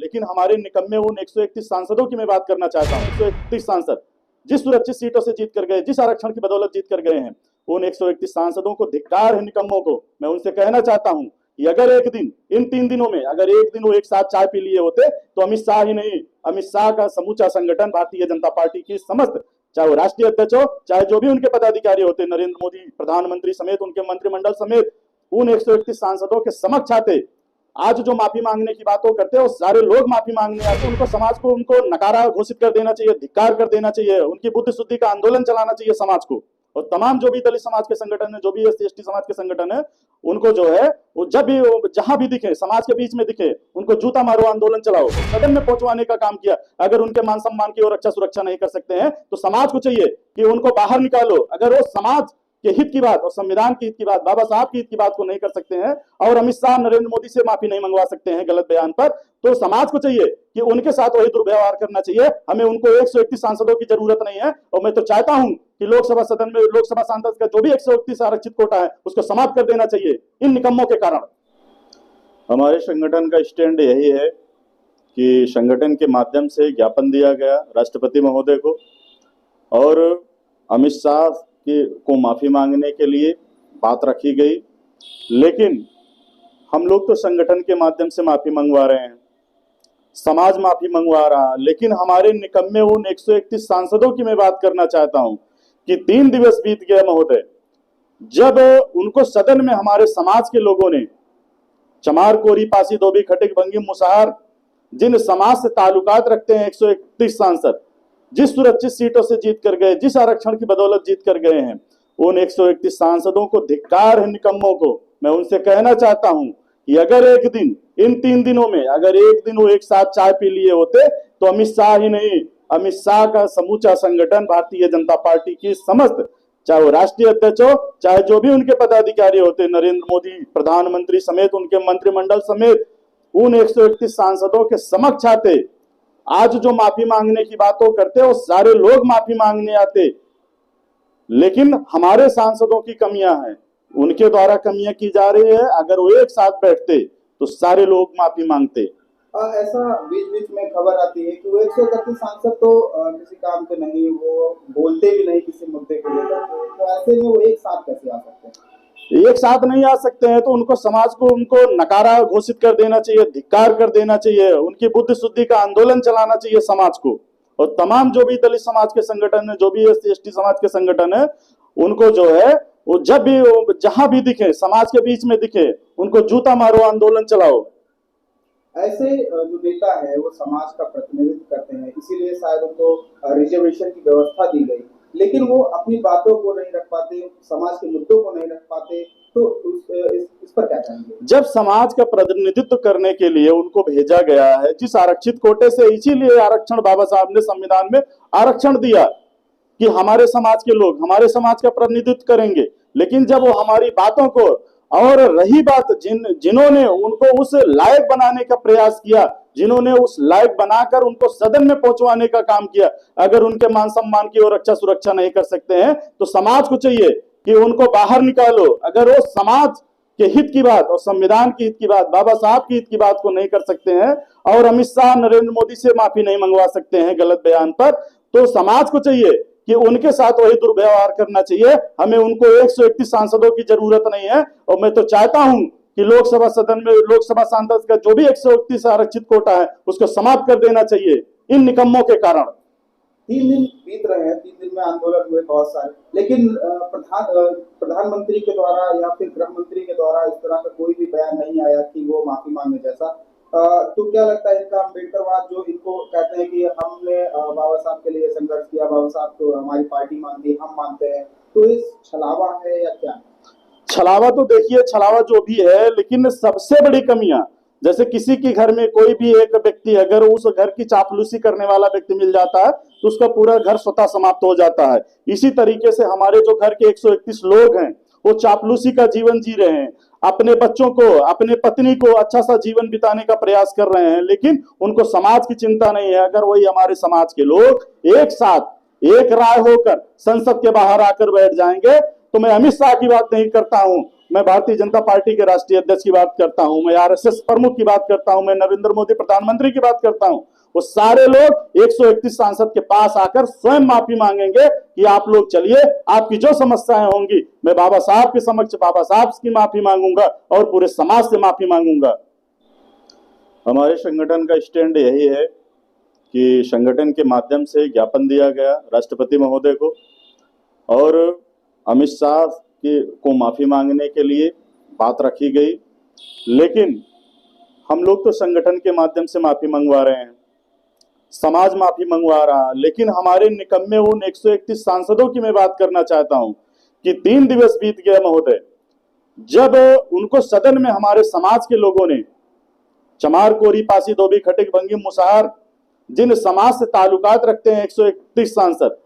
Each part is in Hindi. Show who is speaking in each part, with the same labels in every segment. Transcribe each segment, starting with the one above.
Speaker 1: लेकिन हमारे निकम्मे उन 131 सांसदों की मैं बात करना चाहता हूँ। 131 सांसद जिस सुरक्षित सीटों से जीत कर गए, जिस आरक्षण की बदौलत जीत कर गए हैं, उन 131 सांसदों को धिक्कार है, निकम्मों को। मैं उनसे कहना चाहता हूं कि अगर एक दिन, इन 3 दिनों में अगर एक दिन वो एक साथ चाय पी लिए होते तो अमित शाह ही नहीं, अमित शाह का समूचा संगठन, भारतीय जनता पार्टी की समस्त, चाहे वो राष्ट्रीय अध्यक्ष हो, चाहे जो भी उनके पदाधिकारी होते, नरेंद्र मोदी प्रधानमंत्री समेत उनके मंत्रिमंडल समेत उन 131 सांसदों के समक्ष आते। आज जो माफी मांगने की बात वो करते हैं, वो सारे लोग माफी मांगने आते। उनको समाज को उनको नकारा घोषित कर देना चाहिए, धिक्कार कर देना चाहिए, उनकी बुद्धि शुद्धि का आंदोलन चलाना चाहिए समाज को। और तमाम जो भी दलित समाज के संगठन है, जो भी एससी एसटी समाज के संगठन है, उनको जो है वो जब भी जहां भी दिखे, समाज के बीच में दिखे, उनको जूता मारो आंदोलन चलाओ, सदन में पहुंचवाने का काम किया। अगर उनके मान सम्मान की और रक्षा सुरक्षा नहीं कर सकते हैं तो समाज को चाहिए कि उनको बाहर निकालो। अगर वो समाज के हित की बात और संविधान के हित की बात, बाबा साहब की हित की बात को नहीं कर सकते हैं और अमित शाह नरेंद्र मोदी से माफी नहीं मंगवा सकते हैं गलत बयान पर, तो समाज को चाहिए कि उनके साथ वही दुर्व्यवहार करना चाहिए। हमें उनको 131 सांसदों की जरूरत नहीं है। और मैं तो चाहता हूं कि लोकसभा सदन में लोकसभा सांसद का जो भी 131 आरक्षित कोटा है उसको समाप्त कर देना चाहिए इन निकम्मों के कारण। हमारे संगठन का स्टैंड यही है कि संगठन के माध्यम से ज्ञापन दिया गया राष्ट्रपति महोदय को और अमित शाह को माफी मांगने के लिए बात रखी गई, लेकिन हम लोग तो संगठन के माध्यम से माफी मंगवा रहे हैं, समाज माफी मंगवा रहा, लेकिन हमारे निकम्मे उन 131 सांसदों की मैं बात करना चाहता हूं कि 3 दिवस बीत गए महोदय, जब उनको सदन में हमारे समाज के लोगों ने चमार, कोरी, पासी, धोबी, खटिक, बंगी, मुसहर, जिन समाज से ताल्लुकात रखते हैं 131 सांसद, जिस सुरक्षित सीटों से जीत कर गए, जिस आरक्षण की बदौलत जीत कर गए हैं, उन 131 सांसदों को धिक्कार है, निकम्मों को। मैं उनसे कहना चाहता हूं कि अगर एक दिन, इन 3 दिनों में अगर एक दिन वो एक साथ चाय पी लिए होते तो अमित शाह ही नहीं, अमित शाह का समूचा संगठन, भारतीय जनता पार्टी की समस्त, चाहे वो राष्ट्रीय अध्यक्ष हो, चाहे जो भी उनके पदाधिकारी होते, नरेंद्र मोदी प्रधानमंत्री समेत उनके मंत्रिमंडल समेत उन 131 सांसदों के समक्ष आते। आज जो माफी मांगने की बात वो करते, वो सारे लोग माफी मांगने आते, लेकिन हमारे सांसदों की कमियां हैं, उनके द्वारा कमियां की जा रही है। अगर वो एक साथ बैठते तो सारे लोग माफी मांगते।
Speaker 2: ऐसा बीच बीच में खबर आती है कि वो 131 सांसद तो किसी काम के नहीं, वो बोलते भी नहीं किसी मुद्दे को लेकर, तो ऐसे में वो एक साथ कैसे आ सकते हैं?
Speaker 1: एक साथ नहीं आ सकते हैं तो उनको समाज को उनको नकारा घोषित कर देना चाहिए, धिक्कार कर देना चाहिए, उनकी बुद्धि शुद्धि का आंदोलन चलाना चाहिए समाज को। और तमाम जो भी दलित समाज के संगठन है, जो भी एससी एसटी समाज के संगठन है, उनको जो है वो जब भी जहां भी दिखे, समाज के बीच में दिखे, उनको जूता मारो आंदोलन चलाओ।
Speaker 2: ऐसे जो नेता है वो समाज का प्रतिनिधित्व करते हैं, इसीलिए शायद उनको रिजर्वेशन की व्यवस्था दी गई, लेकिन वो अपनी बातों को नहीं रख पाते, समाज के मुद्दों को नहीं रख पाते, तो इस पर क्या कहेंगे?
Speaker 1: जब समाज का प्रतिनिधित्व करने के लिए उनको भेजा गया है जिस आरक्षित कोटे से, इसीलिए आरक्षण बाबा साहब ने संविधान में आरक्षण दिया कि हमारे समाज के लोग हमारे समाज का प्रतिनिधित्व करेंगे, लेकिन जब वो हमारी बातों को, और रही बात जिन्होंने उनको उस लायक बनाने का प्रयास किया, जिन्होंने उस लायक बनाकर उनको सदन में पहुंचवाने का काम किया, अगर उनके मान सम्मान की और रक्षा सुरक्षा नहीं कर सकते हैं तो समाज को चाहिए कि उनको बाहर निकालो। अगर वो समाज के हित की बात और संविधान की हित की बात, बाबा साहब की हित की बात को नहीं कर सकते हैं और अमित शाह नरेंद्र मोदी से माफी नहीं मंगवा सकते हैं गलत बयान पर, तो समाज को चाहिए कि उनके साथ वही दुर्व्यवहार करना चाहिए। हमें उनको 131 सांसदों की जरूरत नहीं है। और मैं तो चाहता हूं कि लोकसभा सदन में लोकसभा सांसद का जो भी 131 आरक्षित कोटा है उसको समाप्त कर देना चाहिए इन निकम्मों के कारण।
Speaker 2: 3 दिन बीत रहे हैं, 3 दिन में आंदोलन हुए बहुत सारे, लेकिन प्रधानमंत्री के द्वारा या फिर गृह मंत्री के द्वारा इस तरह का कोई भी बयान नहीं आया कि वो माफी मांगने जैसा। तो क्या लगता है इनका अम्बेडकरवाद, जो इनको कहते हैं कि हमने बाबा साहब के लिए संघर्ष किया, बाबा साहब को हमारी पार्टी मानती, हम मानते हैं, तो इस छलावा है या क्या?
Speaker 1: छलावा तो देखिए, छलावा जो भी है, लेकिन सबसे बड़ी कमियां, जैसे किसी के घर में कोई भी एक व्यक्ति, अगर उस घर की चापलूसी करने वाला व्यक्ति मिल जाता है तो उसका पूरा घर स्वतः समाप्त हो जाता है। इसी तरीके से हमारे जो घर के 131 लोग हैं वो चापलूसी का जीवन जी रहे हैं, अपने बच्चों को, अपने पत्नी को अच्छा सा जीवन बिताने का प्रयास कर रहे हैं, लेकिन उनको समाज की चिंता नहीं है। अगर वही हमारे समाज के लोग एक साथ एक राय होकर संसद के बाहर आकर बैठ जाएंगे, तो मैं अमित शाह की बात नहीं करता हूं, मैं भारतीय जनता पार्टी के राष्ट्रीय अध्यक्ष की बात करता हूं, मैं आरएसएस प्रमुख की बात करता हूं, मैं नरेंद्र मोदी प्रधानमंत्री की बात करता हूं, वो सारे लोग 131 सांसद के पास आकर स्वयं माफी मांगेंगे कि आप लोग चलिए, आपकी जो समस्याएं होंगी मैं बाबा साहब के समक्ष बाबा साहब की माफी मांगूंगा और पूरे समाज से माफी मांगूंगा। हमारे संगठन का स्टैंड यही है कि संगठन के माध्यम से ज्ञापन दिया गया राष्ट्रपति महोदय को और अमित शाह को माफी मांगने के लिए बात रखी गई, लेकिन हम लोग तो संगठन के माध्यम से माफी मंगवा रहे हैं, समाज माफी मंगवा रहा, लेकिन हमारे निकम्मे उन 131 सांसदों की मैं बात करना चाहता हूं कि 3 दिवस बीत गया महोदय, जब उनको सदन में हमारे समाज के लोगों ने चमार कोरी पासी धोबी खटिक भंगी मुसहर जिन समाज से ताल्लुकात रखते हैं 131 सांसद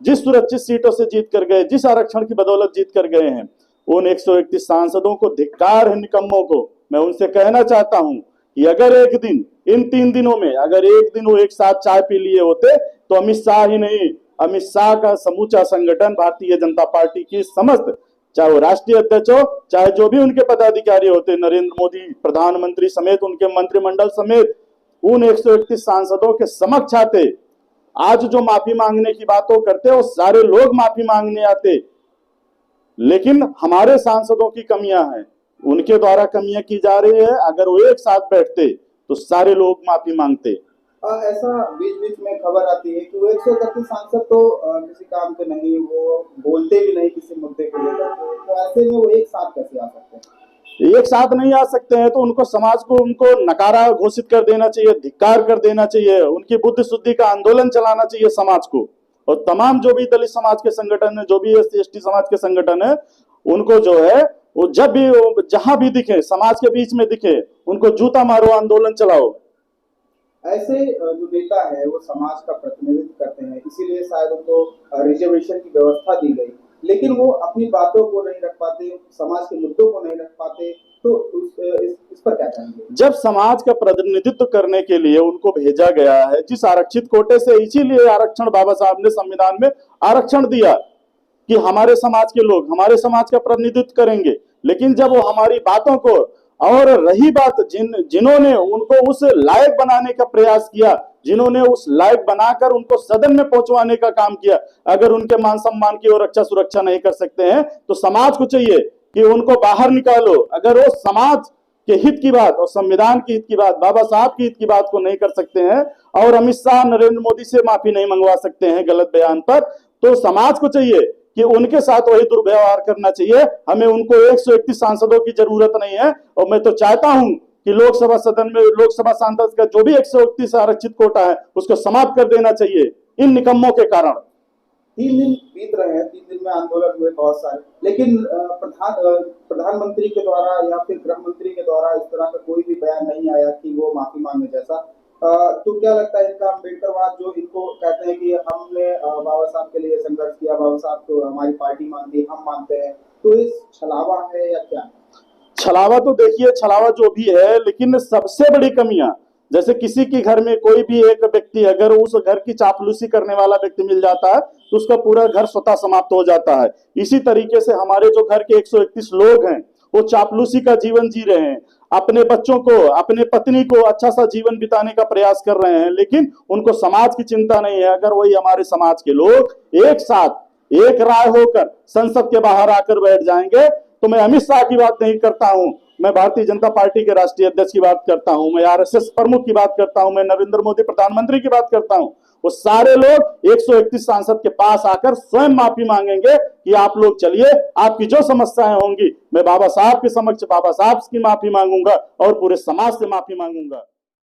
Speaker 1: जिस सुरक्षित सीटों से जीत कर गए, जिस आरक्षण की बदौलत जीत कर गए हैं, उन 131 सांसदों को धिक्कार है, निकम्मों को। मैं उनसे कहना चाहता हूं कि अगर एक दिन इन 3 दिनों में अगर एक दिन वो एक साथ चाय पी लिए होते तो अमित शाह ही नहीं, अमित शाह का समूचा संगठन भारतीय जनता पार्टी की समस्त, चाहे वो राष्ट्रीय अध्यक्ष हो, चाहे जो भी उनके पदाधिकारी होते, नरेंद्र मोदी प्रधानमंत्री समेत उनके मंत्रिमंडल समेत उन 131 सांसदों के समक्ष आते। आज जो माफी मांगने की बात वो करते वो सारे लोग माफी मांगने आते, लेकिन हमारे सांसदों की कमियां हैं, उनके द्वारा कमियां की जा रही है। अगर वो एक साथ बैठते तो सारे लोग माफी मांगते।
Speaker 2: ऐसा बीच बीच में खबर आती है कि वो 131 सांसद तो किसी काम के नहीं, वो बोलते भी नहीं किसी मुद्दे को लेकर, तो ऐसे में वो एक साथ कैसे आ सकते हैं?
Speaker 1: एक साथ नहीं आ सकते हैं तो उनको समाज को उनको नकारा घोषित कर देना चाहिए, धिक्कार कर देना चाहिए, उनकी बुद्धि शुद्धि का आंदोलन चलाना चाहिए समाज को। और तमाम जो भी दलित समाज के संगठन है, जो भी SC/ST समाज के संगठन है, उनको जो है वो जब भी जहां भी दिखे, समाज के बीच में दिखे, उनको जूता मारो, आंदोलन चलाओ।
Speaker 2: ऐसे जो नेता है वो समाज का प्रतिनिधित्व करते हैं, इसीलिए शायद उनको रिजर्वेशन की व्यवस्था दी गई, लेकिन वो अपनी बातों को नहीं रख पाते, समाज के मुद्दों को नहीं रख पाते, तो इस पर क्या कहेंगे?
Speaker 1: जब समाज का प्रतिनिधित्व करने के लिए उनको भेजा गया है जिस आरक्षित कोटे से, इसीलिए आरक्षण बाबा साहब ने संविधान में आरक्षण दिया कि हमारे समाज के लोग हमारे समाज का प्रतिनिधित्व करेंगे, लेकिन जब वो हमारी बातों को, और रही बात जिन्होंने उनको उस लायक बनाने का प्रयास किया, जिन्होंने उस लायक बनाकर उनको सदन में पहुंचवाने का काम किया, अगर उनके मान सम्मान की और रक्षा सुरक्षा नहीं कर सकते हैं तो समाज को चाहिए कि उनको बाहर निकालो। अगर वो समाज के हित की बात और संविधान के हित की बात, बाबा साहब की हित की बात को नहीं कर सकते हैं और अमित शाह नरेंद्र मोदी से माफी नहीं मंगवा सकते हैं गलत बयान पर, तो समाज को चाहिए कि उनके साथ वही दुर्व्यवहार करना चाहिए। हमें उनको 131 सांसदों की जरूरत नहीं है, और मैं तो चाहता हूं कि लोकसभा सदन में लोकसभा सांसद का जो भी 131 आरक्षित कोटा है उसको समाप्त कर देना चाहिए इन निकम्मों के कारण।
Speaker 2: 3 दिन बीत रहे हैं, 3 दिन में आंदोलन हुए बहुत सारे, लेकिन प्रधानमंत्री के द्वारा या फिर गृह मंत्री के द्वारा इस तरह का कोई भी बयान नहीं आया कि वो माफी मांगने जैसा। तो क्या लगता है इनका अम्बेडकरवाद, जो इनको कहते हैं कि हमने बाबा साहब के लिए संघर्ष किया, बाबा साहब को हमारी पार्टी मानती, हम मानते हैं, तो ये छलावा है या क्या?
Speaker 1: छलावा तो देखिए, छलावा जो भी है, लेकिन सबसे बड़ी कमियां, जैसे किसी के घर में कोई भी एक व्यक्ति अगर उस घर की चापलूसी करने वाला व्यक्ति मिल जाता है तो उसका पूरा घर स्वतः समाप्त हो जाता है। इसी तरीके से हमारे जो घर के 131 लोग हैं वो चापलूसी का जीवन जी रहे हैं, अपने बच्चों को, अपने पत्नी को अच्छा सा जीवन बिताने का प्रयास कर रहे हैं, लेकिन उनको समाज की चिंता नहीं है। अगर वही हमारे समाज के लोग एक साथ एक राय होकर संसद के बाहर आकर बैठ जाएंगे, तो मैं अमित शाह की बात नहीं करता हूं, मैं भारतीय जनता पार्टी के राष्ट्रीय अध्यक्ष की बात करता हूं, मैं आरएसएस प्रमुख की बात करता हूं, मैं नरेंद्र मोदी प्रधानमंत्री की बात करता हूं, वो सारे लोग 131 सांसद के पास आकर स्वयं माफी मांगेंगे कि आप लोग चलिए, आपकी जो समस्याएं होंगी मैं बाबा साहब के समक्ष बाबा साहब की माफी मांगूंगा और पूरे समाज से माफी मांगूंगा।